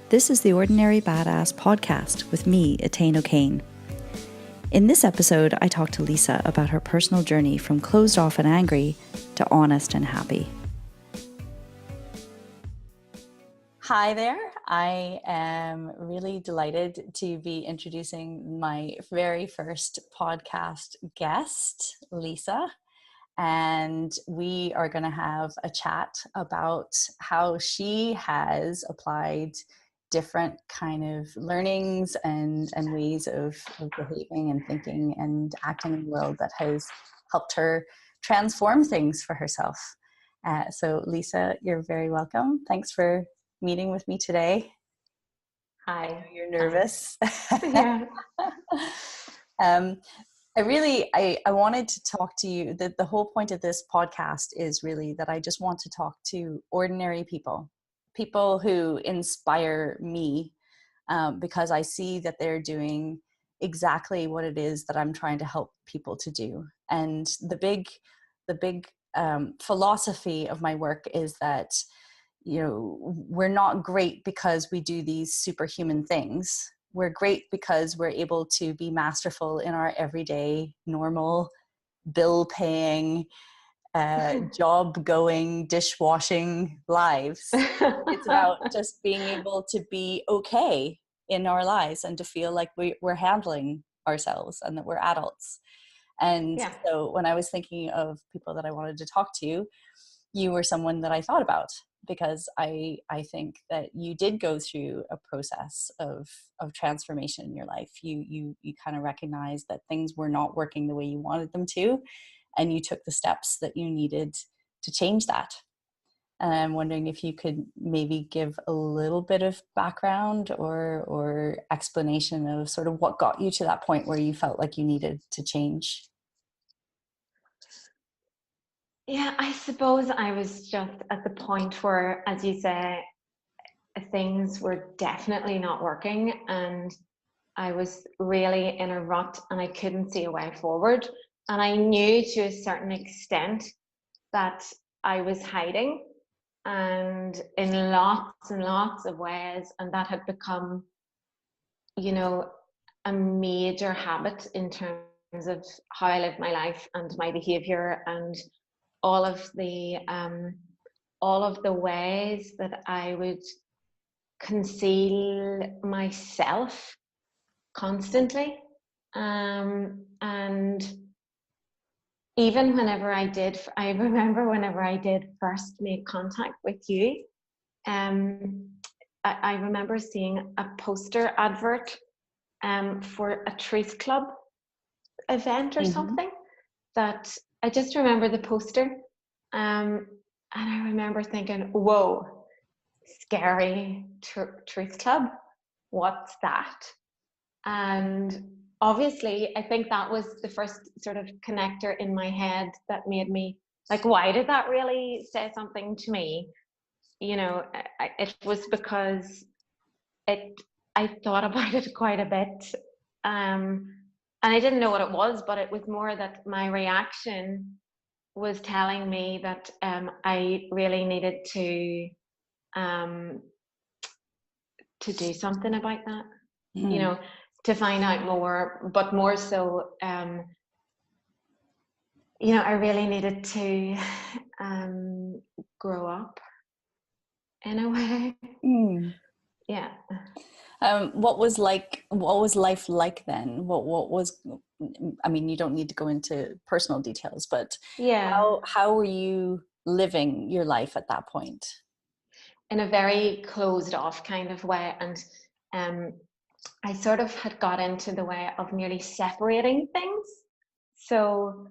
This is the Ordinary Badass podcast with me, Etain O'Kane. In this episode, I talk to Lisa about her personal journey from closed off and angry to honest and happy. Hi there. I am really delighted to be introducing my very first podcast guest, Lisa. And we are going to have a chat about how she has applied different kind of learnings and ways of behaving and thinking and acting in the world that has helped her transform things for herself. So Lisa, you're very welcome. Thanks for meeting with me today. Hi. I know you're nervous. Yeah. I wanted to talk to you. The whole point of this podcast is really that I just want to talk to ordinary people who inspire me, because I see that they're doing exactly what it is that I'm trying to help people to do. And the big philosophy of my work is that, you know, we're not great because we do these superhuman things. We're great because we're able to be masterful in our everyday, normal, bill-paying, job-going, dishwashing lives. It's about just being able to be okay in our lives and to feel like we're handling ourselves and that we're adults. And so when I was thinking of people that I wanted to talk to, you were someone that I thought about, because I think that you did go through a process of transformation in your life. You kind of recognized that things were not working the way you wanted them to, and you took the steps that you needed to change that. And I'm wondering if you could maybe give a little bit of background or explanation of sort of what got you to that point where you felt like you needed to change. Yeah, I suppose I was just at the point where, as you say, things were definitely not working, and I was really in a rut and I couldn't see a way forward. And I knew to a certain extent that I was hiding, and in lots and lots of ways, and that had become, you know, a major habit in terms of how I live my life and my behavior, and all of the ways that I would conceal myself constantly, and even whenever I remember whenever I did first make contact with you, I remember seeing a poster advert for a Truth Club event or something, that I just remember the poster, and I remember thinking, whoa, scary Truth Club, what's that? And obviously I think that was the first sort of connector in my head that made me like, why did that really say something to me? You know, it was because I thought about it quite a bit, and I didn't know what it was, but it was more that my reaction was telling me that I really needed to do something about that, you know, to find out more, but more so, you know, I really needed to grow up in a way. Yeah. What was life like then? What was, I mean, you don't need to go into personal details, but how were you living your life at that point? In a very closed off kind of way. And I sort of had got into the way of nearly separating things. So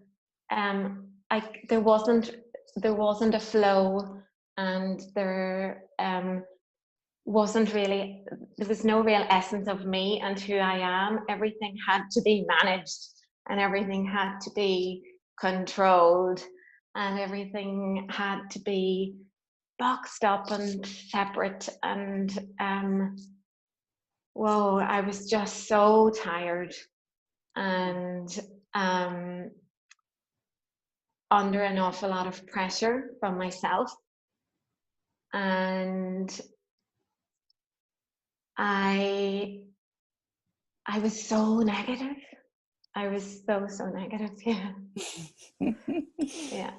there wasn't a flow, and there was no real essence of me and who I am. Everything had to be managed, and everything had to be controlled, and everything had to be boxed up and separate. And whoa, I was just so tired, and under an awful lot of pressure from myself. And I was so negative. I was so negative. Yeah. Yeah.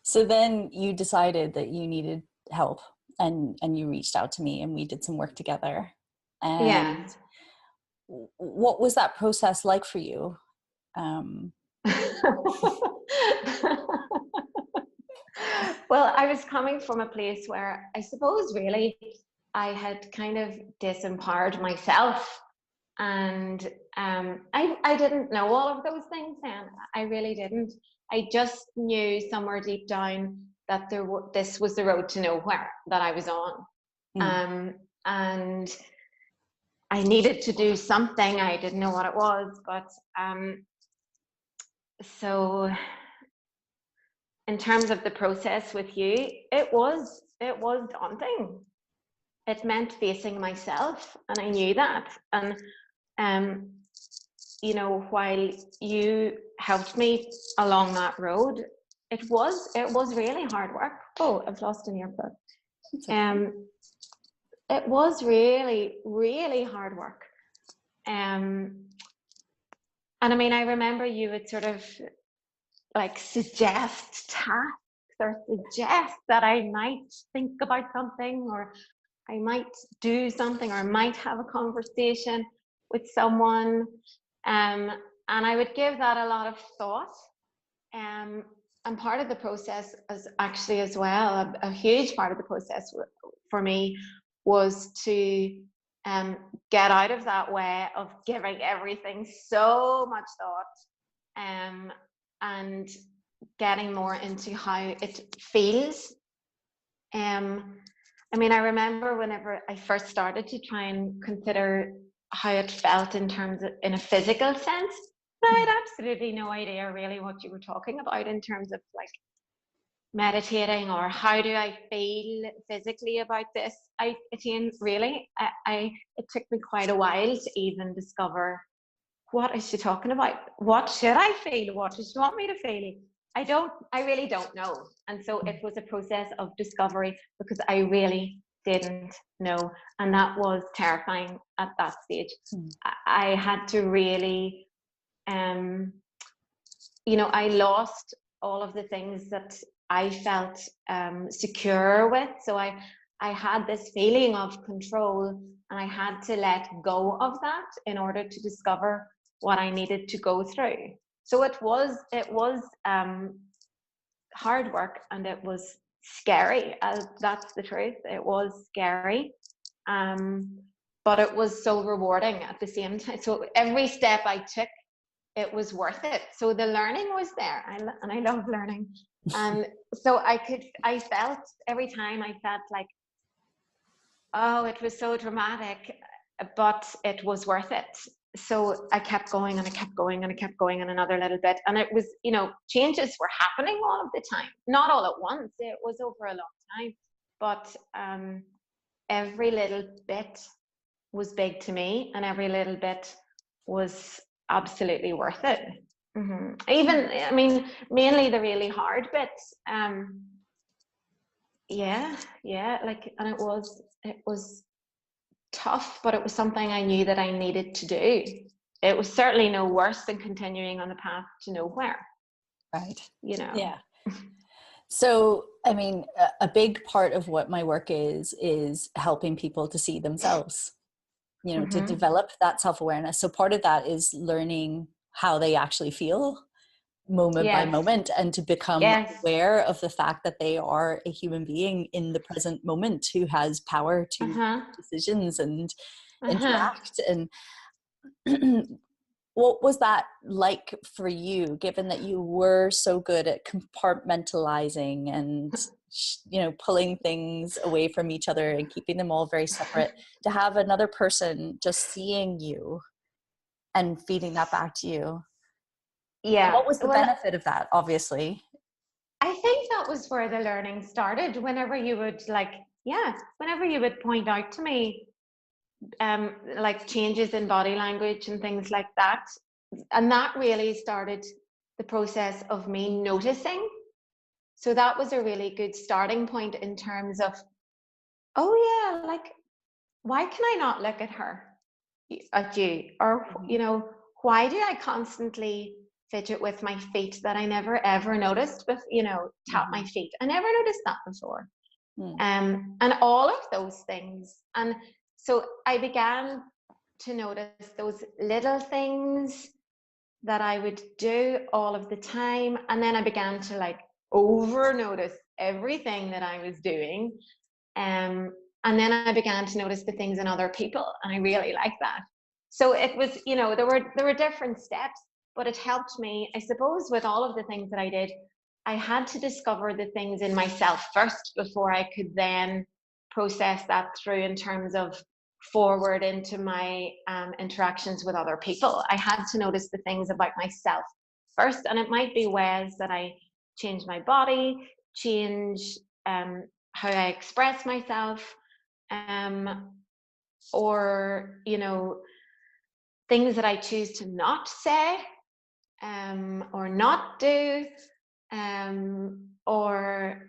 So then you decided that you needed help, and you reached out to me, and we did some work together. Yeah. And what was that process like for you? Well, I was coming from a place where I suppose really I had kind of disempowered myself, and I didn't know all of those things then. I really didn't. I just knew somewhere deep down that this was the road to nowhere that I was on, and I needed to do something. I didn't know what it was, but so in terms of the process with you, it was daunting. It meant facing myself, and I knew that. And you know, while you helped me along that road, it was really hard work. Oh, I've lost an earbud. Okay. It was really hard work. And I mean, I remember you would sort of like suggest tasks, or suggest that I might think about something, or I might do something, or I might have a conversation with someone. And I would give that a lot of thought. And part of the process is actually as well, a huge part of the process for me was to get out of that way of giving everything so much thought, and getting more into how it feels. I mean, I remember whenever I first started to try and consider how it felt in terms of, in a physical sense, I had absolutely no idea really what you were talking about in terms of like meditating, or how do I feel physically about this. Etain, really, it took me quite a while to even discover, what is she talking about? What should I feel? What does she want me to feel? I really don't know. And so it was a process of discovery, because I really didn't know. And that was terrifying at that stage. I had to really, you know, I lost all of the things that I felt secure with. So I had this feeling of control, and I had to let go of that in order to discover what I needed to go through. So it was hard work, and it was scary. That's the truth. It was scary, but it was so rewarding at the same time. So every step I took, it was worth it. So the learning was there, and I love learning. And so I felt every time, I felt like, oh, it was so dramatic, but it was worth it. So I kept going, and I kept going, and I kept going, and another little bit. And it was, you know, changes were happening all of the time, not all at once. It was over a long time, but every little bit was big to me, and every little bit was absolutely worth it. Even, I mean, mainly the really hard bits. Yeah, like, and it was tough, but it was something I knew that I needed to do. It was certainly no worse than continuing on the path to nowhere. Right. You know. Yeah. So, I mean, a big part of what my work is helping people to see themselves, you know, to develop that self-awareness. So part of that is learning how they actually feel moment by moment, and to become aware of the fact that they are a human being in the present moment who has power to make decisions and interact. And what was that like for you, given that you were so good at compartmentalizing and, you know, pulling things away from each other and keeping them all very separate, to have another person just seeing you and feeding that back to you? Yeah. What was the benefit of that, obviously? I think that was where the learning started. Whenever you would whenever you would point out to me like changes in body language and things like that. And that really started the process of me noticing. So that was a really good starting point in terms of, oh yeah, like, why can I not look at her, at you? Or, why do I constantly fidget with my feet that I never ever noticed, with, tap my feet? I never noticed that before. And all of those things. And so I began to notice those little things that I would do all of the time. And then I began to like over notice everything that I was doing. And then I began to notice the things in other people. And I really like that. So it was, there were different steps, but it helped me, I suppose, with all of the things that I did. I had to discover the things in myself first before I could then process that through in terms of forward into my interactions with other people. I had to notice the things about myself first, and it might be ways that I change my body, change how I express myself, or things that I choose to not say, or not do, or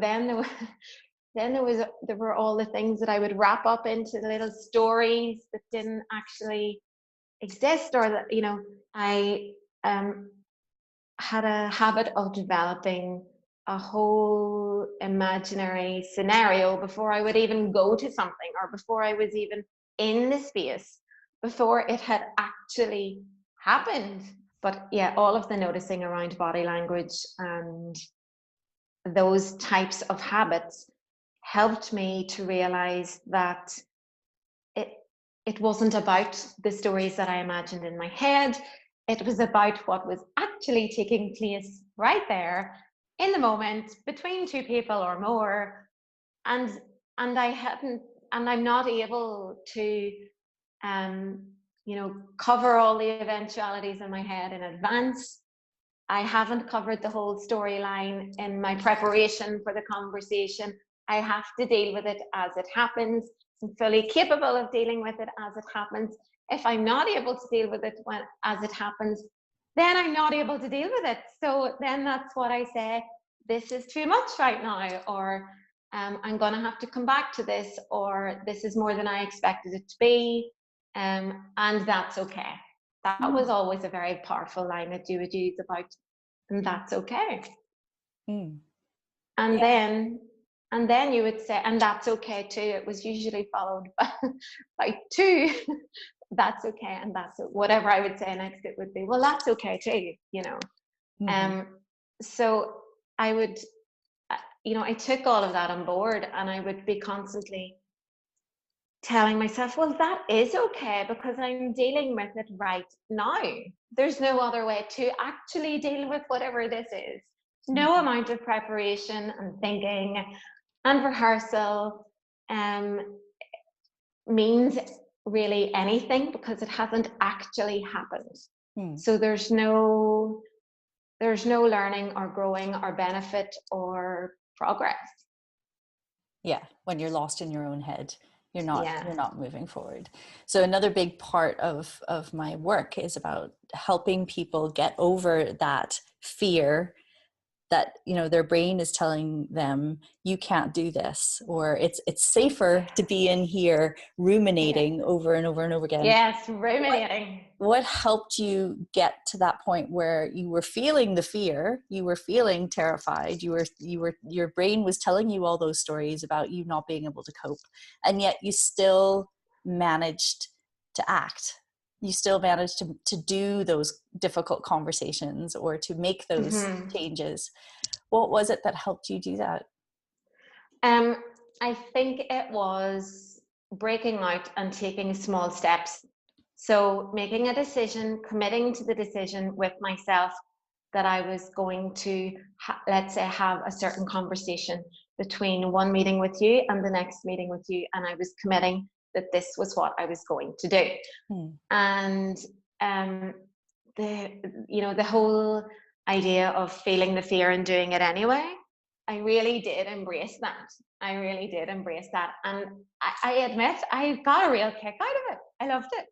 then there were all the things that I would wrap up into little stories that didn't actually exist, or that I had a habit of developing a whole imaginary scenario before I would even go to something, or before I was even in the space, before it had actually happened. But yeah, all of the noticing around body language and those types of habits helped me to realize that it wasn't about the stories that I imagined in my head. It was about what was actually taking place right there in the moment between two people or more. And I'm not able to cover all the eventualities in my head in advance. I haven't covered the whole storyline in my preparation for the conversation. I have to deal with it as it happens. I'm fully capable of dealing with it as it happens. If I'm not able to deal with it as it happens, then I'm not able to deal with it. So then that's what I say, this is too much right now, or I'm going to have to come back to this, or this is more than I expected it to be, and that's okay. That was always a very powerful line that you would use about, and that's okay. And then you would say, and that's okay too. It was usually followed by two. That's okay, and that's whatever I would say next. It would be, well, that's okay too. So I would, I took all of that on board, and I would be constantly telling myself, well, that is okay, because I'm dealing with it right now. There's no other way to actually deal with whatever this is. No amount of preparation and thinking and rehearsal means really anything, because it hasn't actually happened. So there's no learning or growing or benefit or progress. Yeah, when you're lost in your own head, you're not moving forward. So another big part of my work is about helping people get over that fear that their brain is telling them you can't do this, or it's safer to be in here ruminating over and over and over again. Yes, ruminating. What helped you get to that point where you were feeling the fear, you were feeling terrified, your brain was telling you all those stories about you not being able to cope, and yet you still managed to act? You still managed to do those difficult conversations or to make those changes. What was it that helped you do that? I think it was breaking out and taking small steps. So making a decision, committing to the decision with myself that I was going to, let's say, have a certain conversation between one meeting with you and the next meeting with you. And I was committing that this was what I was going to do. And the whole idea of feeling the fear and doing it anyway, I really did embrace that. And I admit I got a real kick out of it. I loved it.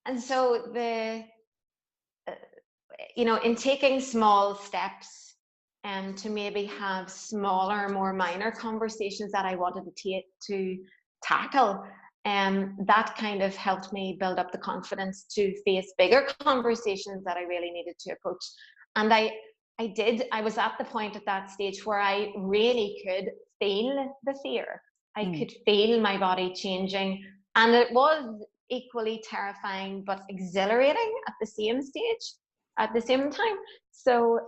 And so in taking small steps to maybe have smaller, more minor conversations that I wanted to take to tackle. That kind of helped me build up the confidence to face bigger conversations that I really needed to approach. And I was at the point at that stage where I really could feel the fear. I could feel my body changing, and it was equally terrifying but exhilarating at the same stage, at the same time. So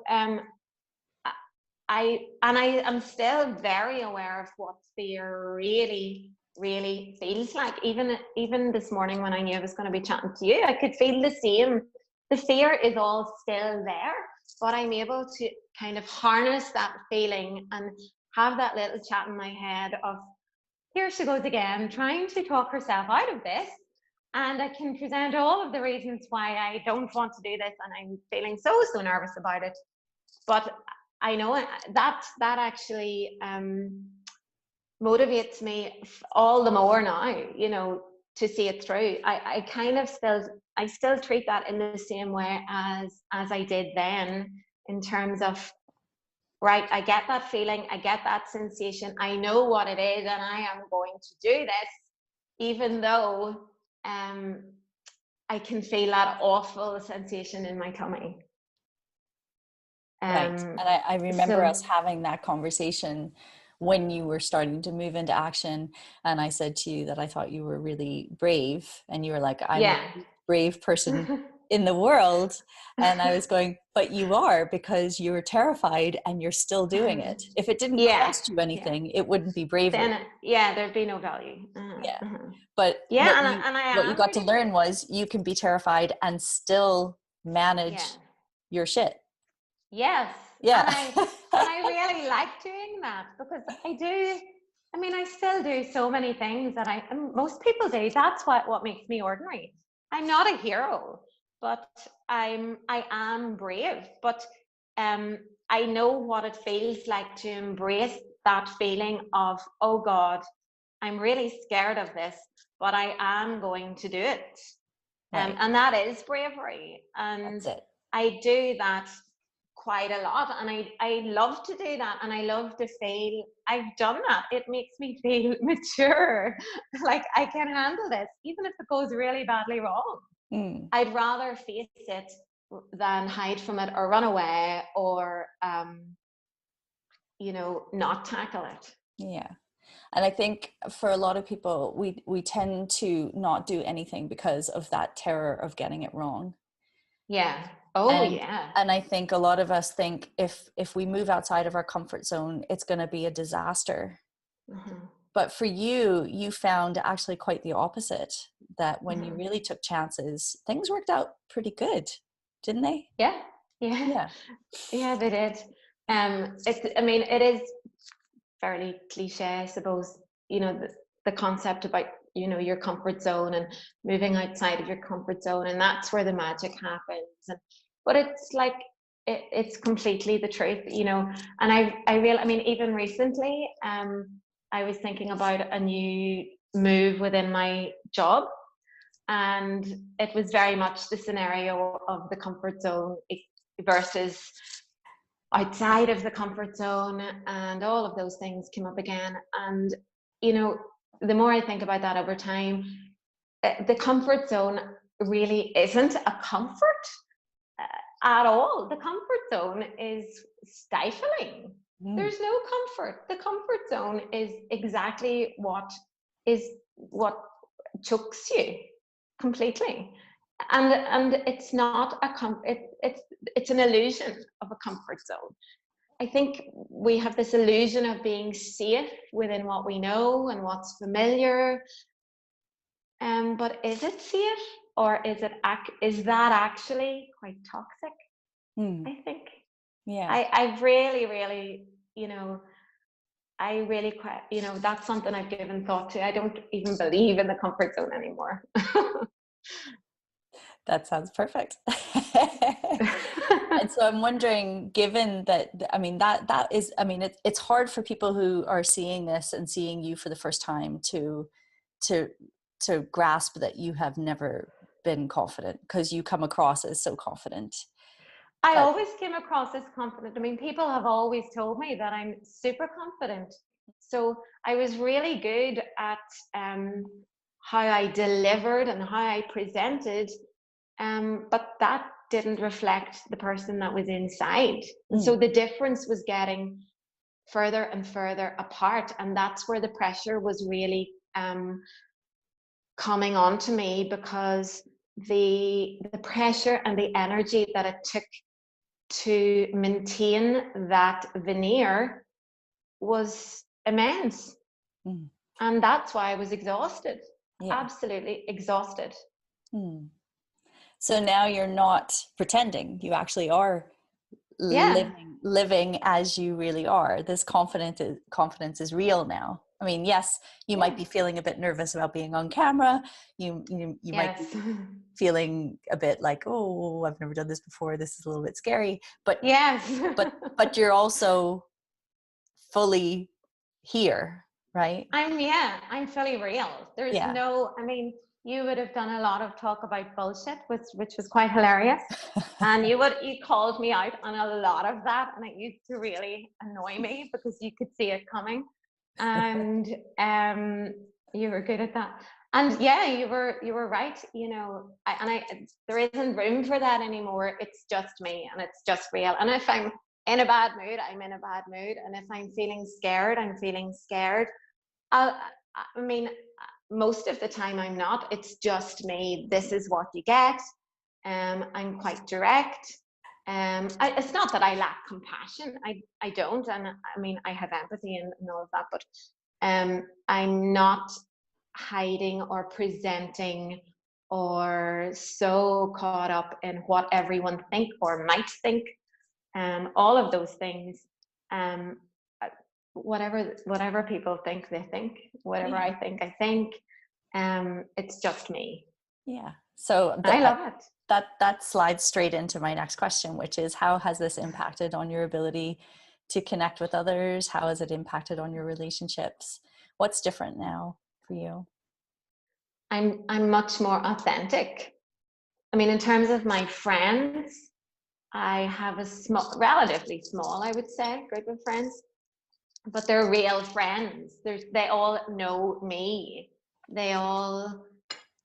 I am still very aware of what fear really feels like. Even this morning when I knew I was going to be chatting to you, I could feel the same. The fear is all still there, but I'm able to kind of harness that feeling and have that little chat in my head of, here she goes again, trying to talk herself out of this. And I can present all of the reasons why I don't want to do this, and I'm feeling so nervous about it. But I know that actually motivates me all the more now, you know, to see it through. I kind of still treat that in the same way as I did then, in terms of, right, I get that feeling, I get that sensation, I know what it is, and I am going to do this, even though I can feel that awful sensation in my tummy. Right. And I remember us having that conversation when you were starting to move into action. And I said to you that I thought you were really brave. And you were like, I'm the brave person in the world. And I was going, but you are, because you're terrified and you're still doing it. If it didn't cost you anything, it wouldn't be bravery. Then, there'd be no value. But what you got to learn was you can be terrified and still manage your shit. Yes. Yeah. And I really like doing that, because I still do so many things that most people do. That's what makes me ordinary. I'm not a hero, but I am brave. But I know what it feels like to embrace that feeling of, oh God, I'm really scared of this, but I am going to do it. Right. And that is bravery. And that's it. I do that quite a lot, and I love to do that, and I love to feel I've done that. It makes me feel mature, like I can handle this, even if it goes really badly wrong. I'd rather face it than hide from it or run away or not tackle it. Yeah. And I think for a lot of people, we tend to not do anything because of that terror of getting it wrong. Yeah. And I think a lot of us think if we move outside of our comfort zone, it's going to be a disaster. But for you found actually quite the opposite, that when you really took chances, things worked out pretty good, didn't they? Yeah, they did. It is fairly cliche, I suppose, the concept about, your comfort zone and moving outside of your comfort zone, and that's where the magic happens. But it's like, it's completely the truth, and even recently, I was thinking about a new move within my job, and it was very much the scenario of the comfort zone versus outside of the comfort zone, and all of those things came up again. And the more I think about that over time, the comfort zone really isn't a comfort at all. The comfort zone is stifling. There's no comfort. The comfort zone is exactly what chokes you completely. And it's not it's an illusion of a comfort zone. I think we have this illusion of being safe within what we know and what's familiar. But is it safe, or is that actually quite toxic? I think. Yeah. I've really, really, that's something I've given thought to. I don't even believe in the comfort zone anymore. That sounds perfect. And so I'm wondering, given that, it's hard for people who are seeing this and seeing you for the first time to grasp that you have never been confident, because you come across as so confident. I always came across as confident. People have always told me that I'm super confident. So I was really good at how I delivered and how I presented, but that didn't reflect the person that was inside. And so the difference was getting further and further apart, and that's where the pressure was really coming on to me, because the pressure and the energy that it took to maintain that veneer was immense. And that's why I was exhausted. Yeah. Absolutely exhausted. So now you're not pretending, you actually are living as you really are. This confidence is real now. I mean, yes, you might be feeling a bit nervous about being on camera. You might be feeling a bit like, oh, I've never done this before. This is a little bit scary. But but you're also fully here, right? I'm fully real. There's no, I mean, you would have done a lot of talk about bullshit, which was quite hilarious. And you called me out on a lot of that, and it used to really annoy me because you could see it coming. And you were good at that. And yeah, you were right. You know, there isn't room for that anymore. It's just me, and it's just real. And if I'm in a bad mood, I'm in a bad mood, and if I'm feeling scared, I'm feeling scared. I mean, most of the time I'm not. It's just me. This is what you get. I'm quite direct. It's not that I lack compassion. I don't. And I mean, I have empathy and all of that, but I'm not hiding or presenting or so caught up in what everyone think or might think. All of those things. Whatever people think, they think. Whatever I think, I think. It's just me. Yeah. So I love it. That slides straight into my next question, which is, how has this impacted on your ability to connect with others? How has it impacted on your relationships? What's different now for you? I'm much more authentic. I mean, in terms of my friends, I have a relatively small, I would say, group of friends, but they're real friends. They all know me. They all,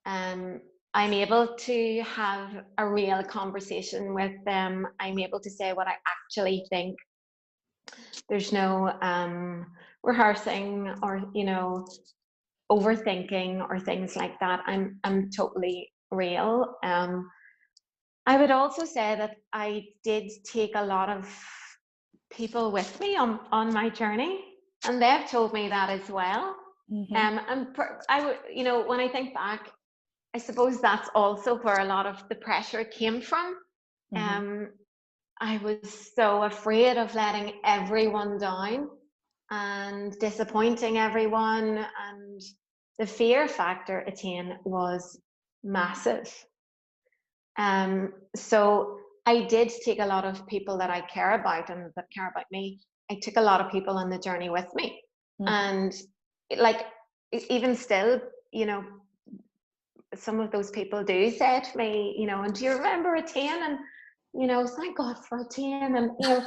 I'm able to have a real conversation with them. I'm able to say what I actually think. There's no rehearsing or, you know, overthinking or things like that. I'm totally real. I would also say that I did take a lot of people with me on my journey, and they've told me that as well. And I would, you know, when I think back, I suppose that's also where a lot of the pressure came from. I was so afraid of letting everyone down and disappointing everyone, and the fear factor, Etain, was massive. So I did take a lot of people that I care about and that care about me. I took a lot of people on the journey with me. And like, even still, you know, some of those people do say to me, you know, and do you remember Etain? And, you know, thank God for Etain. And, you know,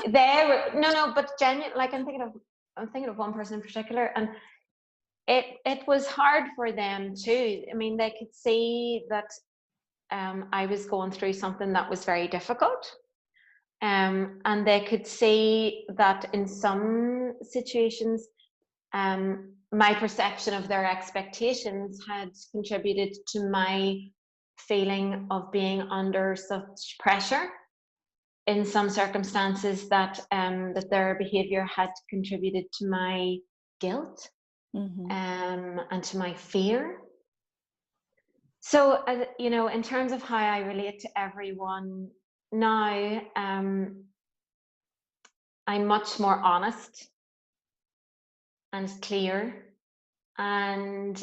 they were, no, but genuine, like I'm thinking of one person in particular, and it was hard for them too. I mean, they could see that I was going through something that was very difficult. And they could see that in some situations, my perception of their expectations had contributed to my feeling of being under such pressure. In some circumstances, that their behavior had contributed to my guilt and to my fear. So, you know, in terms of how I relate to everyone now, I'm much more honest and clear, and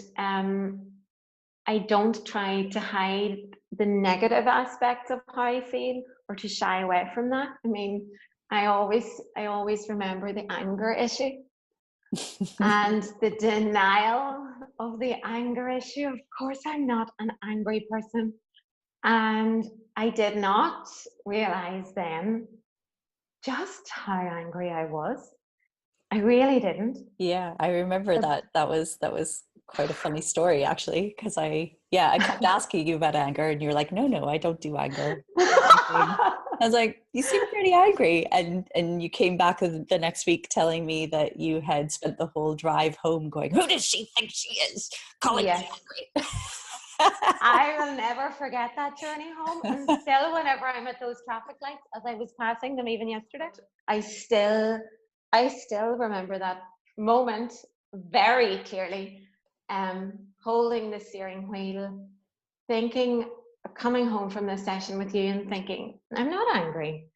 I don't try to hide the negative aspects of how I feel or to shy away from that. I mean, I always remember the anger issue and the denial of the anger issue. Of course, I'm not an angry person. And I did not realize then just how angry I was. I really didn't. Yeah, I remember that. That was quite a funny story actually, because I kept asking you about anger, and you're like, no, I don't do anger. I was like, you seem pretty angry, and you came back the next week telling me that you had spent the whole drive home going, who does she think she is, calling me angry? I will never forget that journey home. And still, whenever I'm at those traffic lights, as I was passing them even yesterday, I still remember that moment very clearly. Holding the steering wheel, thinking, coming home from this session with you and thinking, I'm not angry.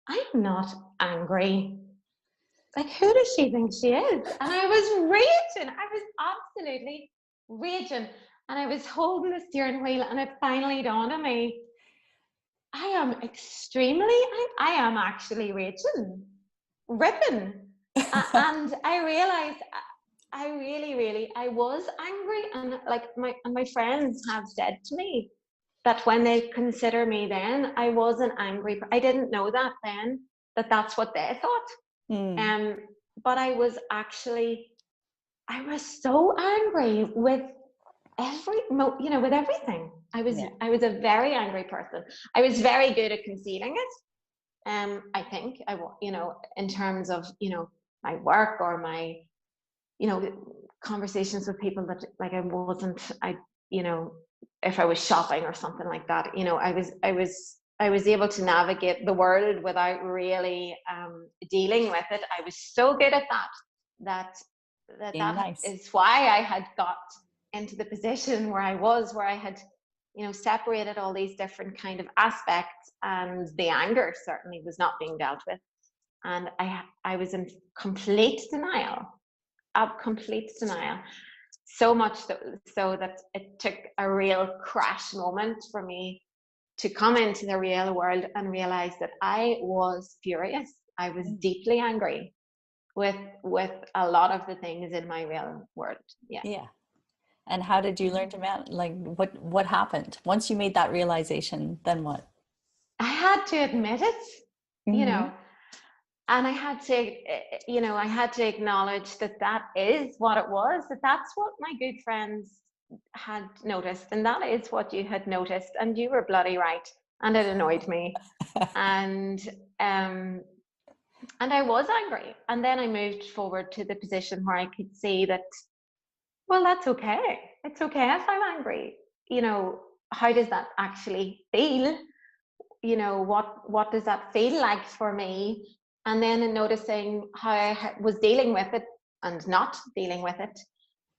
I'm not angry. Like, who does she think she is? And I was raging. I was absolutely raging. And I was holding the steering wheel, and it finally dawned on me, I am actually raging, ripping. And I realized I really, I was angry. And like my friends have said to me that when they consider me then, I wasn't angry. I didn't know that then, that's what they thought. But I was so angry with with everything. I was a very angry person. I was very good at concealing it. I think in terms of my work or my conversations with people, that like if I was shopping or something like that, I was able to navigate the world without really dealing with it. I was so good at that Nice. is why I had got into the position where I had separated all these different kind of aspects, and the anger certainly was not being dealt with, and I was in complete denial, so much so that it took a real crash moment for me to come into the real world and realize that I was furious. I was deeply angry with a lot of the things in my real world. Yeah. And how did you learn to what happened once you made that realization? Then what? I had to admit it, and I had to acknowledge that is what it was, that's what my good friends had noticed, and that is what you had noticed, and you were bloody right, and it annoyed me. And I was angry, and then I moved forward to the position where I could see that, well, that's okay. It's okay if I'm angry. How does that actually feel? What does that feel like for me? And then in noticing how I was dealing with it and not dealing with it,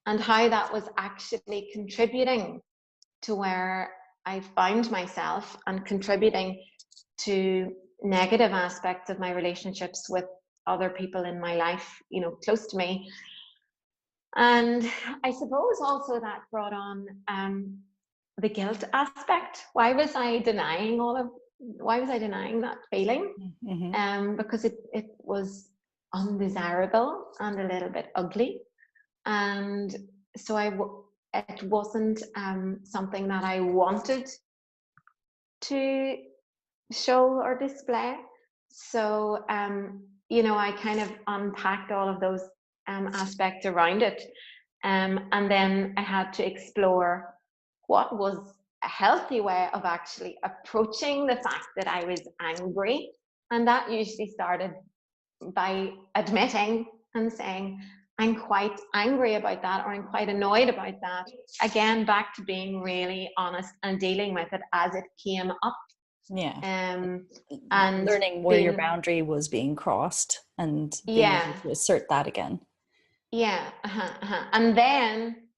and how that was actually contributing to where I found myself and contributing to negative aspects of my relationships with other people in my life, close to me. And I suppose also that brought on the guilt aspect. Why was I denying that feeling? Because it was undesirable and a little bit ugly, and so it wasn't something that I wanted to show or display. So I kind of unpacked all of those aspects around it, and then I had to explore what was a healthy way of actually approaching the fact that I was angry. And that usually started by admitting and saying, I'm quite angry about that, or I'm quite annoyed about that. Again, back to being really honest and dealing with it as it came up. Yeah. And learning where your boundary was being crossed and being able to assert that again. Yeah. And then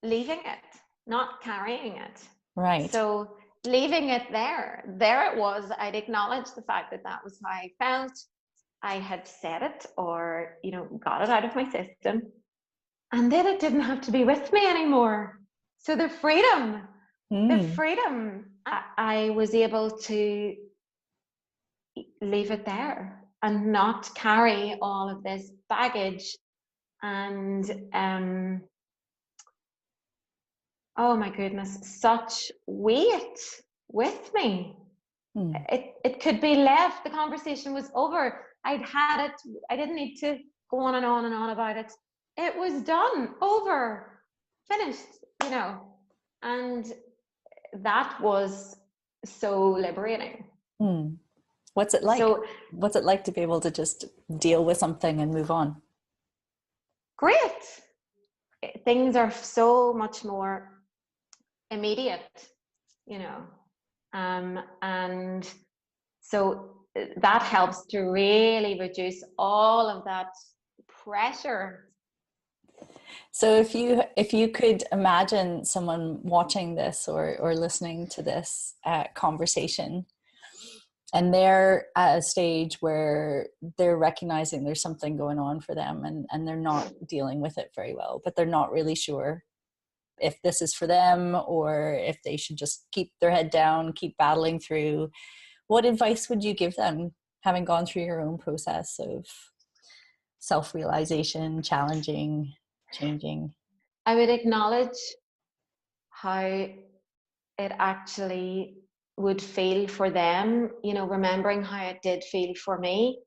leaving it, not carrying it. Right. So leaving it there it was. I'd acknowledged the fact that was how I felt. I had said it, or got it out of my system, and then it didn't have to be with me anymore. So the freedom, I was able to leave it there and not carry all of this baggage and oh my goodness, such weight with me. It could be left. The conversation was over. I'd had it. I didn't need to go on and on and on about it. It was done, over, finished, you know, and that was so liberating. What's it like? So what's it like to be able to just deal with something and move on? great. Things are so much more immediate, you know, and so that helps to really reduce all of that pressure. So if you could imagine someone watching this or listening to this conversation, and they're at a stage where they're recognizing there's something going on for them, and they're not dealing with it very well, but they're not really sure if this is for them or if they should just keep their head down, keep battling through, what advice would you give them, having gone through your own process of self-realization, challenging, changing? I would acknowledge how it actually would feel for them, you know, remembering how it did feel for me.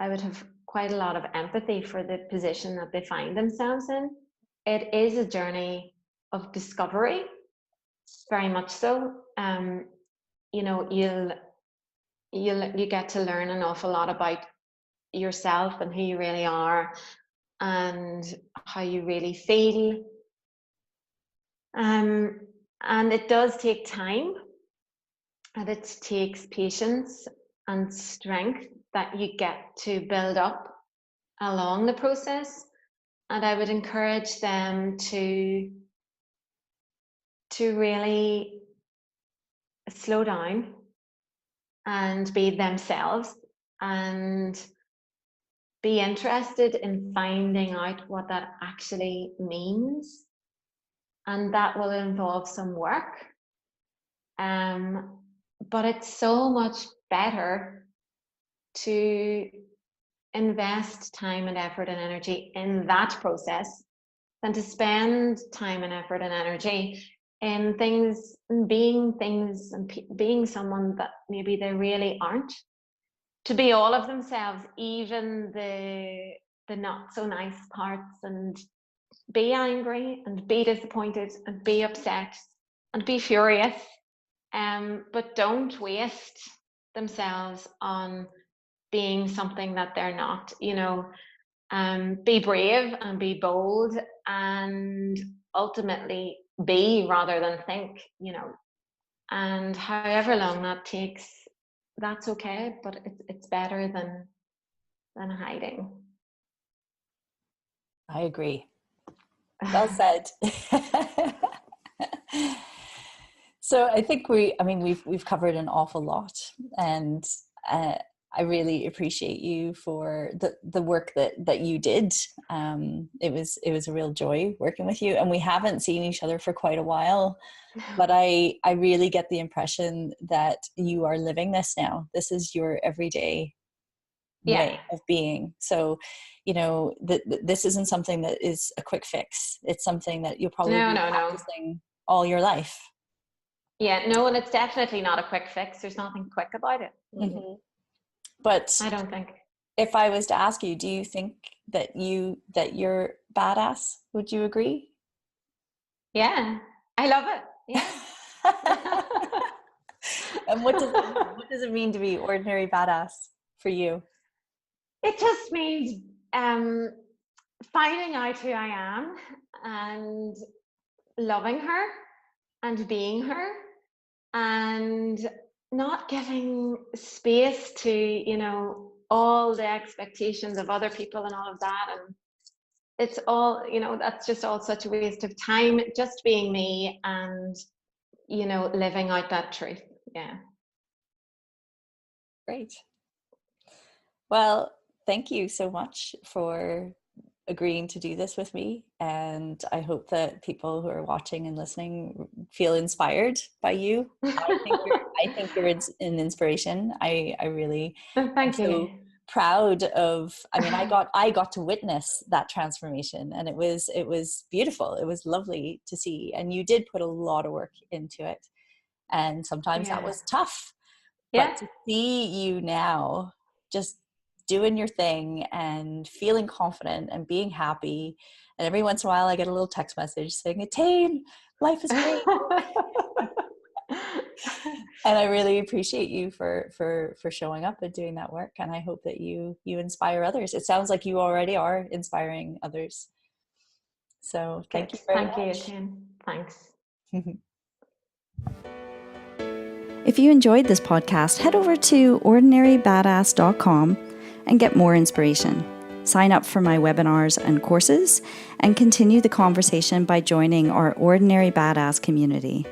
I would have quite a lot of empathy for the position that they find themselves in. It is a journey of discovery, very much so. You know, you get to learn an awful lot about yourself and who you really are and how you really feel. And it does take time, and it takes patience and strength that you get to build up along the process. And I would encourage them to really slow down and be themselves and be interested in finding out what that actually means. And that will involve some work. But it's so much better to invest time and effort and energy in that process than to spend time and effort and energy in things, being and being someone that maybe they really aren't. To be all of themselves, even the not so nice parts, and be angry and be disappointed and be upset and be furious, but don't waste themselves on being something that they're not, you know. Be brave and be bold and ultimately be rather than think, you know. And however long that takes, that's okay, but it's better than hiding. I agree. Well said. So I think we've covered an awful lot, and I really appreciate you for the work that you did. It was a real joy working with you, and we haven't seen each other for quite a while, but I really get the impression that you are living this now. This is your everyday way of being. So, you know, this isn't something that is a quick fix. It's something that you'll probably be practicing all your life. Yeah, no, and it's definitely not a quick fix. There's nothing quick about it. Mm-hmm. But I don't think. If I was to ask you, do you think that you're badass? Would you agree? Yeah, I love it. Yeah. And what does it mean to be ordinary badass for you? It just means finding out who I am and loving her and being her and not giving space to, you know, all the expectations of other people and all of that. And it's all, you know, that's just all such a waste of time. Just being me and, you know, living out that truth. Yeah. Great. Well, thank you so much for agreeing to do this with me, and I hope that people who are watching and listening feel inspired by you. I think you're an inspiration. I really Thank you. So proud of, I mean, I got to witness that transformation, and it was beautiful. It was lovely to see, and you did put a lot of work into it, and sometimes that was tough. But to see you now just doing your thing and feeling confident and being happy. And every once in a while I get a little text message saying, Etain, life is great. And I really appreciate you for showing up and doing that work. And I hope that you inspire others. It sounds like you already are inspiring others. So thank you very much. Thank you, Etain. Thanks. If you enjoyed this podcast, head over to ordinarybadass.com and get more inspiration. Sign up for my webinars and courses and continue the conversation by joining our Ordinary Badass community.